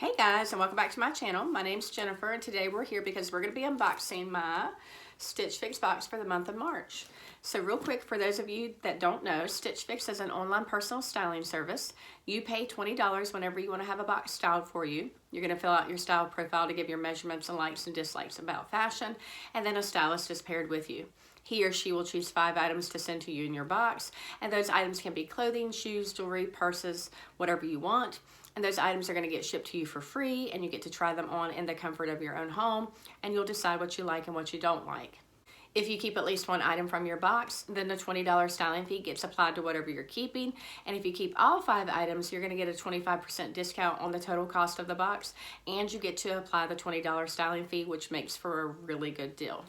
Hey guys, and welcome back to my channel. My name's Jennifer, and today we're here because we're going to be unboxing my Stitch Fix box for the month of March. So real quick, for those of you that don't know, Stitch Fix is an online personal styling service. You pay $20 whenever you want to have a box styled for you. You're going to fill out your style profile to give your measurements and likes and dislikes about fashion, and then a stylist is paired with you. He or she will choose 5 items to send to you in your box, and those items can be clothing, shoes, jewelry, purses, whatever you want. And those items are going to get shipped to you for free, and you get to try them on in the comfort of your own home, and you'll decide what you like and what you don't like. If you keep at least one item from your box, then the $20 styling fee gets applied to whatever you're keeping. And if you keep all 5 items, you're going to get a 25% discount on the total cost of the box, and you get to apply the $20 styling fee, which makes for a really good deal.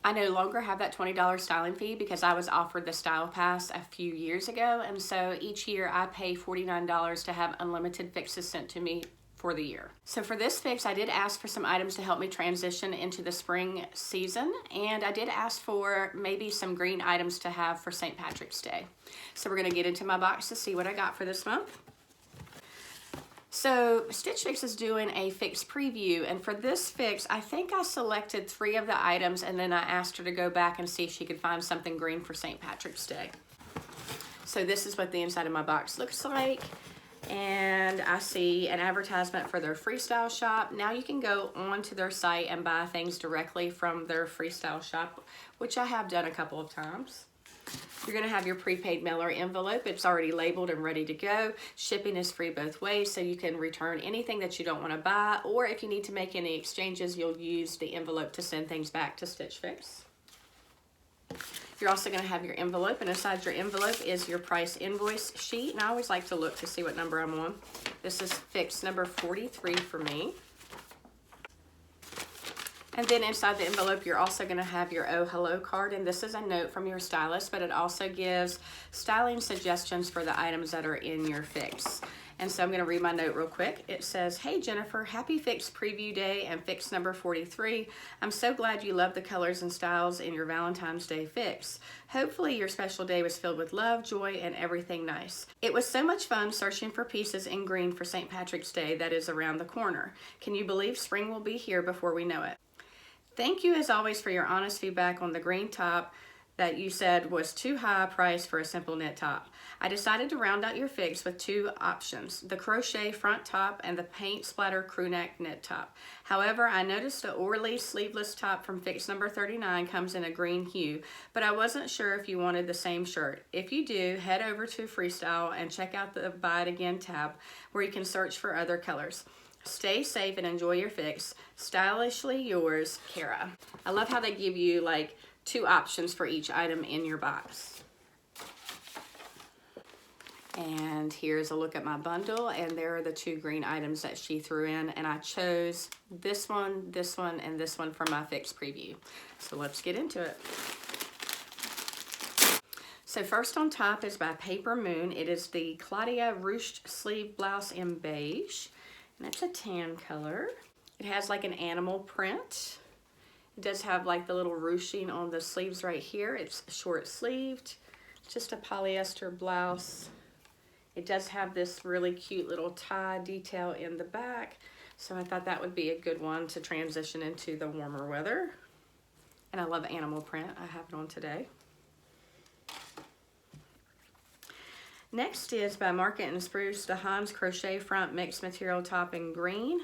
I no longer have that $20 styling fee because I was offered the Style Pass a few years ago, and so each year I pay $49 to have unlimited fixes sent to me for the year. So for this fix, I did ask for some items to help me transition into the spring season, and I did ask for maybe some green items to have for St. Patrick's Day. So we're going to get into my box to see what I got for this month. So Stitch Fix is doing a fix preview, and for this fix, I think I selected 3 of the items, and then I asked her to go back and see if she could find something green for St. Patrick's Day. So this is what the inside of my box looks like, and I see an advertisement for their freestyle shop. Now you can go onto their site and buy things directly from their freestyle shop, which I have done a couple of times. You're going to have your prepaid mailer envelope. It's already labeled and ready to go. Shipping is free both ways, so you can return anything that you don't want to buy, or if you need to make any exchanges, you'll use the envelope to send things back to Stitch Fix. You're also going to have your envelope, and inside your envelope is your price invoice sheet, and I always like to look to see what number I'm on. This is fix number 43 for me. And then inside the envelope, you're also going to have your Oh Hello card, and this is a note from your stylist, but it also gives styling suggestions for the items that are in your fix. And so I'm going to read my note real quick. It says, "Hey Jennifer, happy Fix Preview Day and Fix number 43. I'm so glad you love the colors and styles in your Valentine's Day fix. Hopefully your special day was filled with love, joy, and everything nice. It was so much fun searching for pieces in green for St. Patrick's Day that is around the corner. Can you believe spring will be here before we know it? Thank you as always for your honest feedback on the green top that you said was too high a price for a simple knit top. I decided to round out your fix with 2 options, the crochet front top and the paint splatter crew neck knit top. However, I noticed the Orly sleeveless top from fix number 39 comes in a green hue, but I wasn't sure if you wanted the same shirt. If you do, head over to Freestyle and check out the Buy It Again tab where you can search for other colors. Stay safe and enjoy your fix. Stylishly yours, Kara." I love how they give you like 2 options for each item in your box. And here's a look at my bundle, and there are the 2 green items that she threw in, and I chose this one, and this one for my fix preview. So let's get into it. So first on top is by Papermoon. It is the Claudia Ruched sleeve blouse in beige. And it's a tan color. It has like an animal print. It does have like the little ruching on the sleeves right here. It's short sleeved, just a polyester blouse. It does have this really cute little tie detail in the back. So I thought that would be a good one to transition into the warmer weather. And I love animal print. I have it on today. Next is by Market and Spruce, the Hans Crochet Front Mixed Material Top in green.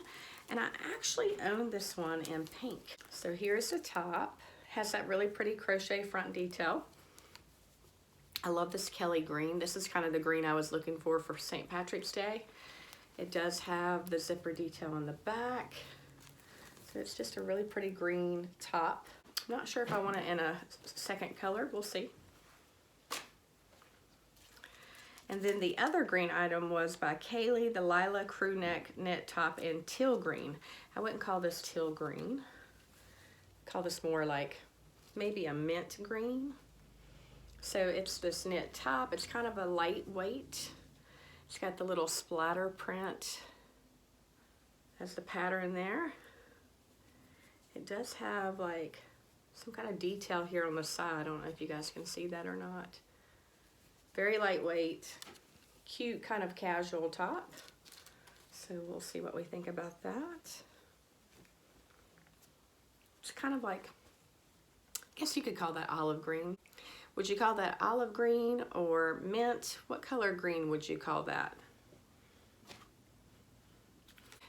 And I actually own this one in pink. So here's the top. Has that really pretty crochet front detail. I love this Kelly green. This is kind of the green I was looking for St. Patrick's Day. It does have the zipper detail on the back. So it's just a really pretty green top. I'm not sure if I want it in a second color. We'll see. And then the other green item was by Kaileigh, the Lila crew neck knit top in teal green. I wouldn't call this teal green. Call this more like maybe a mint green. So it's this knit top. It's kind of a lightweight. It's got the little splatter print as the pattern there. It does have like some kind of detail here on the side. I don't know if you guys can see that or not. Very lightweight, cute kind of casual top. So So we'll see what we think about that. It's kind of like, I guess you could call that olive green. Would you call that olive green or mint? What color green would you call that?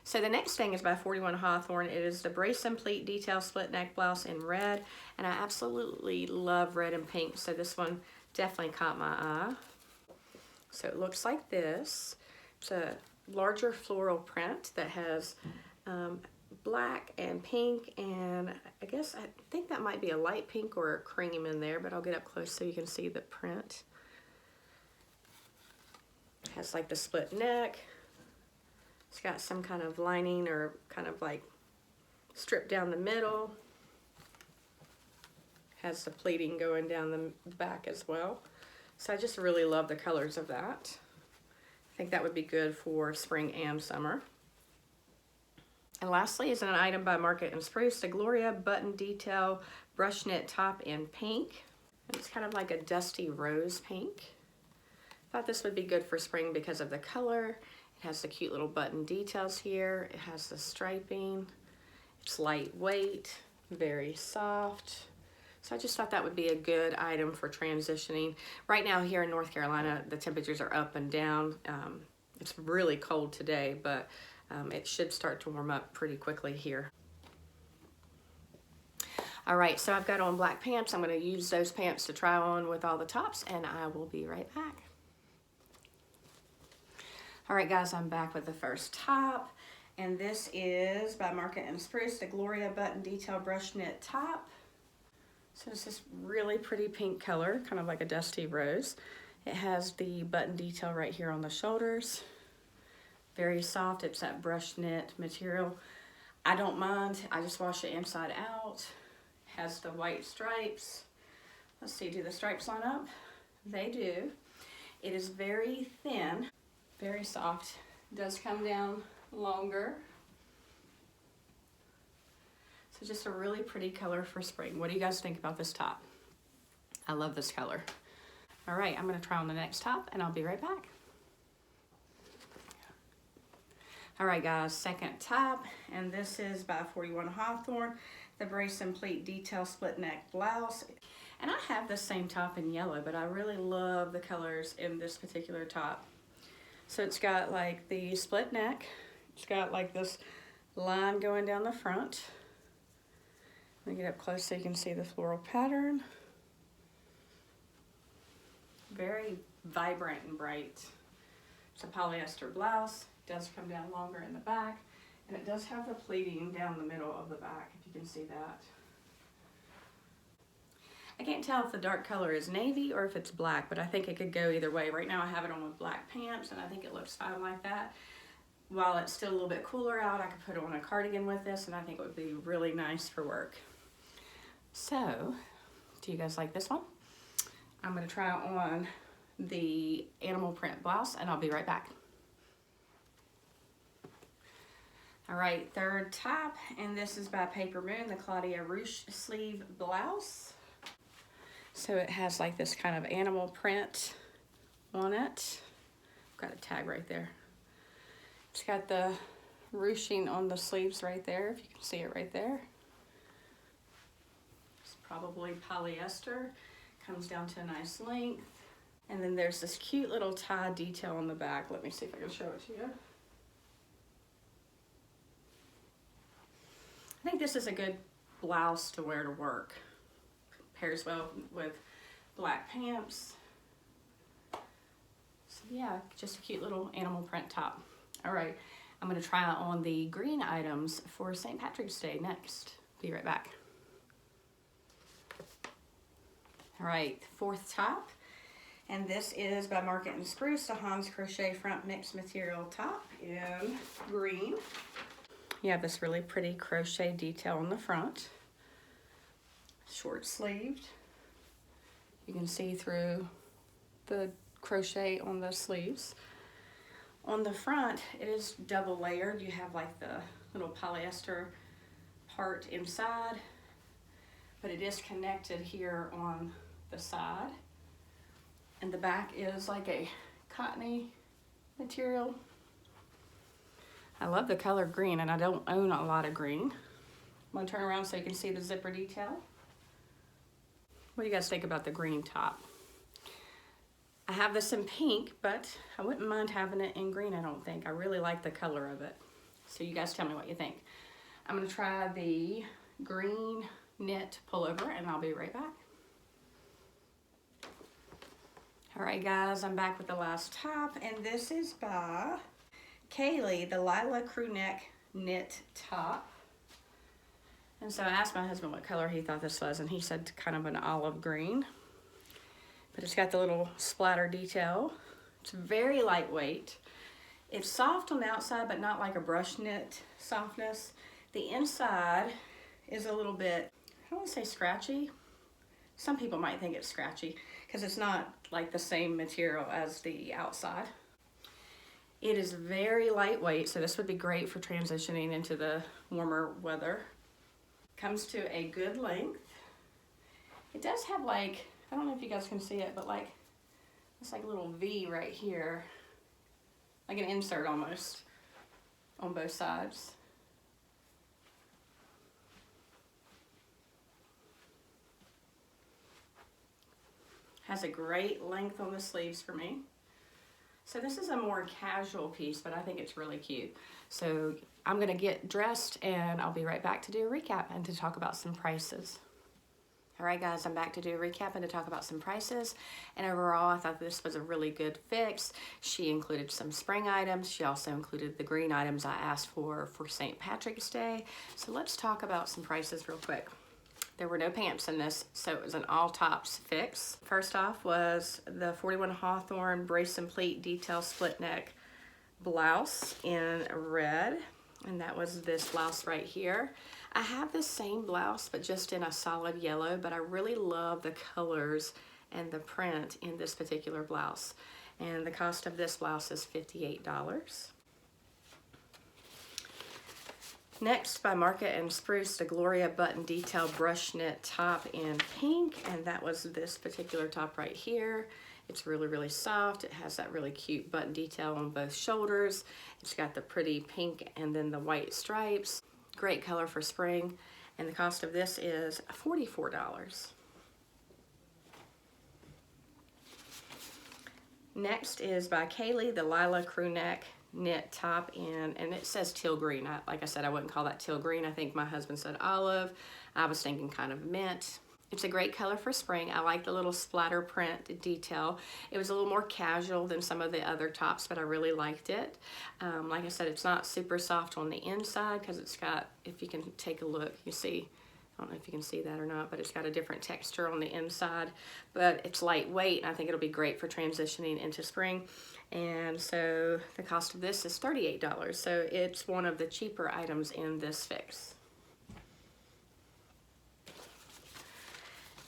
So the next thing is by 41 Hawthorn. It is the Breyson Pleat Detail Split Neck Blouse in red. And I absolutely love red and pink. So this one definitely caught my eye. So it looks like this. It's a larger floral print that has black and pink, and I think that might be a light pink or a cream in there, but I'll get up close so you can see the print. It has like the split neck. It's got some kind of lining or kind of like strip down the middle. Has the pleating going down the back as well. So I just really love the colors of that. I think that would be good for spring and summer. And lastly is an item by Market and Spruce, the Gloria Button Detail Brush Knit Top in pink. And it's kind of like a dusty rose pink. Thought this would be good for spring because of the color. It has the cute little button details here. It has the striping. It's lightweight, very soft. So I just thought that would be a good item for transitioning. Right now here in North Carolina, the temperatures are up and down. It's really cold today, but it should start to warm up pretty quickly here. All right, so I've got on black pants. I'm gonna use those pants to try on with all the tops, and I will be right back. All right, guys, I'm back with the first top, and this is by Market and Spruce, the Gloria Button Detail Brush Knit Top. So it's this really pretty pink color, kind of like a dusty rose. It has the button detail right here on the shoulders. Very soft, it's that brush knit material. I don't mind, I just wash it inside out. Has the white stripes. Let's see, do the stripes line up? They do. It is very thin, very soft. It does come down longer. So just a really pretty color for spring. What do you guys think about this top? I love this color. All right, I'm gonna try on the next top and I'll be right back. All right, guys, second top, and this is by 41 Hawthorn, the Breyson Pleat Detail Split Neck Blouse. And I have the same top in yellow, but I really love the colors in this particular top. So it's got like the split neck. It's got like this line going down the front. Let me get up close so you can see the floral pattern. Very vibrant and bright. It's a polyester blouse. It does come down longer in the back, and it does have the pleating down the middle of the back, if you can see that. I can't tell if the dark color is navy or if it's black, but I think it could go either way. Right now I have it on with black pants, and I think it looks fine like that. While it's still a little bit cooler out, I could put on a cardigan with this, and I think it would be really nice for work. So, do you guys like this one? I'm gonna try on the animal print blouse, and I'll be right back. All right, third top, and this is by Papermoon, the Claudia Ruched sleeve blouse. So it has like this kind of animal print on it. Got a tag right there. It's got the ruching on the sleeves right there, if you can see it right there. It's probably polyester. Comes down to a nice length. And then there's this cute little tie detail on the back. Let me see if I can show it to you. I think this is a good blouse to wear to work. Pairs well with black pants. So yeah, just a cute little animal print top. All right, I'm gonna try on the green items for St. Patrick's Day next. Be right back. All right, fourth top. And this is by Market and Spruce, the Hans Crochet Front Mixed Material Top in green. You have this really pretty crochet detail on the front. Short sleeved. You can see through the crochet on the sleeves. On the front, it is double layered. You have like the little polyester part inside, but it is connected here on the side. And the back is like a cottony material. I love the color green, and I don't own a lot of green. I'm gonna turn around so you can see the zipper detail. What do you guys think about the green top? I have this in pink, but I wouldn't mind having it in green, I don't think. I really like the color of it. So you guys tell me what you think. I'm gonna try the green knit pullover, and I'll be right back. All right, guys, I'm back with the last top, and this is by Kaileigh, the Lila crew neck knit top. And so I asked my husband what color he thought this was, and he said kind of an olive green. But it's got the little splatter detail. It's very lightweight. It's soft on the outside, but not like a brush knit softness. The inside is a little bit, I don't want to say scratchy. Some people might think it's scratchy because it's not like the same material as the outside. It is very lightweight, so this would be great for transitioning into the warmer weather. Comes to a good length. It does have like, I don't know if you guys can see it, but like, it's like a little V right here. Like an insert almost on both sides. Has a great length on the sleeves for me. So this is a more casual piece, but I think it's really cute. So I'm gonna get dressed and I'll be right back to do a recap and to talk about some prices. All right, guys, I'm back to do a recap and to talk about some prices. And overall, I thought this was a really good fix. She included some spring items. She also included the green items I asked for St. Patrick's Day. So let's talk about some prices real quick. There were no pants in this, so it was an all tops fix. First off was the 41 Hawthorn Breyson Pleat Detail Split Neck blouse in red. And that was this blouse right here. I have the same blouse, but just in a solid yellow, but I really love the colors and the print in this particular blouse. And the cost of this blouse is $58. Next, by Market and Spruce, the Gloria button detail brush knit top in pink, and that was this particular top right here. It's really, really soft. It has that really cute button detail on both shoulders. It's got the pretty pink and then the white stripes. Great color for spring, and the cost of this is $44. Next is by Kaileigh, the Lila crew neck knit top in, and it says teal green. Like I said, I wouldn't call that teal green. I think my husband said olive. I was thinking kind of mint. It's a great color for spring. I like the little splatter print detail. It was a little more casual than some of the other tops, but I really liked it. Like I said, it's not super soft on the inside because it's got, if you can take a look, you see, I don't know if you can see that or not, but it's got a different texture on the inside, but it's lightweight, and I think it'll be great for transitioning into spring. And so the cost of this is $38. So it's one of the cheaper items in this fix.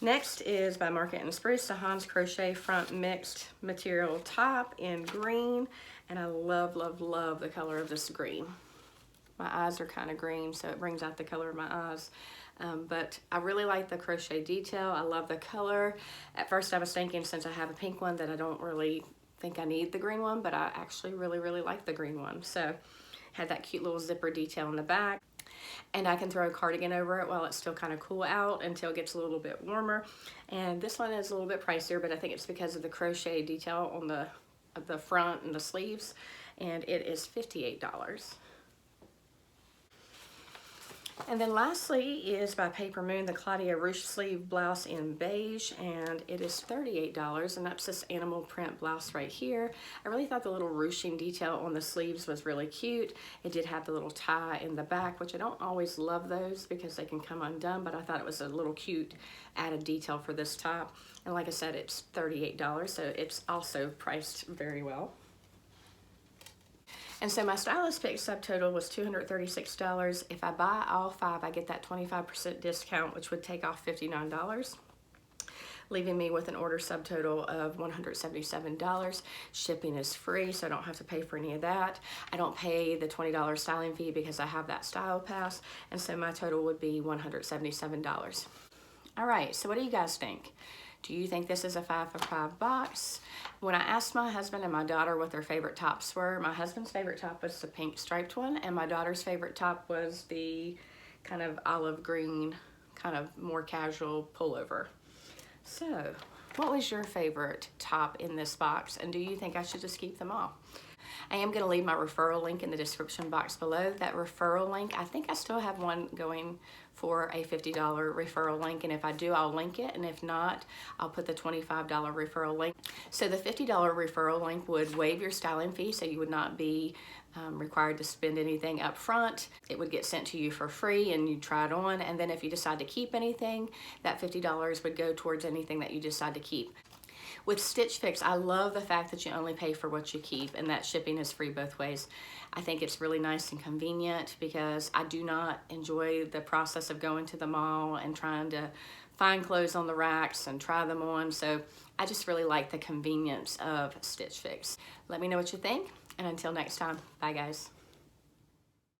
Next is by Market and Spruce, the Hans Crochet front mixed material top in green. And I love, love, love the color of this green. My eyes are kind of green, so it brings out the color of my eyes. But I really like the crochet detail. I love the color. At first I was thinking, since I have a pink one, that I don't really think I need the green one, but I actually really, really like the green one. So had that cute little zipper detail in the back. And I can throw a cardigan over it while it's still kind of cool out until it gets a little bit warmer. And this one is a little bit pricier, but I think it's because of the crochet detail on the front and the sleeves. And it is $58. And then lastly is by Papermoon, the Claudia ruched sleeve blouse in beige, and it is $38, and that's this animal print blouse right here. I really thought the little ruching detail on the sleeves was really cute. It did have the little tie in the back, which I don't always love those because they can come undone, but I thought it was a little cute added detail for this top. And like I said, it's $38, so it's also priced very well. And so my stylist pick subtotal was $236. If I buy all 5, I get that 25% discount, which would take off $59, leaving me with an order subtotal of $177. Shipping is free, so I don't have to pay for any of that. I don't pay the $20 styling fee because I have that style pass, and so my total would be $177. All right, so what do you guys think? Do you think this is a 5 for $5 box? When I asked my husband and my daughter what their favorite tops were, my husband's favorite top was the pink striped one, and my daughter's favorite top was the kind of olive green, kind of more casual pullover. So, what was your favorite top in this box, and do you think I should just keep them all? I am going to leave my referral link in the description box below. That referral link, I think I still have one going for a $50 referral link, and if I do, I'll link it, and if not, I'll put the $25 referral link. So the $50 referral link would waive your styling fee, so you would not be required to spend anything up front. It would get sent to you for free and you try it on, and then if you decide to keep anything, that $50 would go towards anything that you decide to keep. With Stitch Fix, I love the fact that you only pay for what you keep, and that shipping is free both ways. I think it's really nice and convenient because I do not enjoy the process of going to the mall and trying to find clothes on the racks and try them on. So I just really like the convenience of Stitch Fix. Let me know what you think, and until next time, bye guys.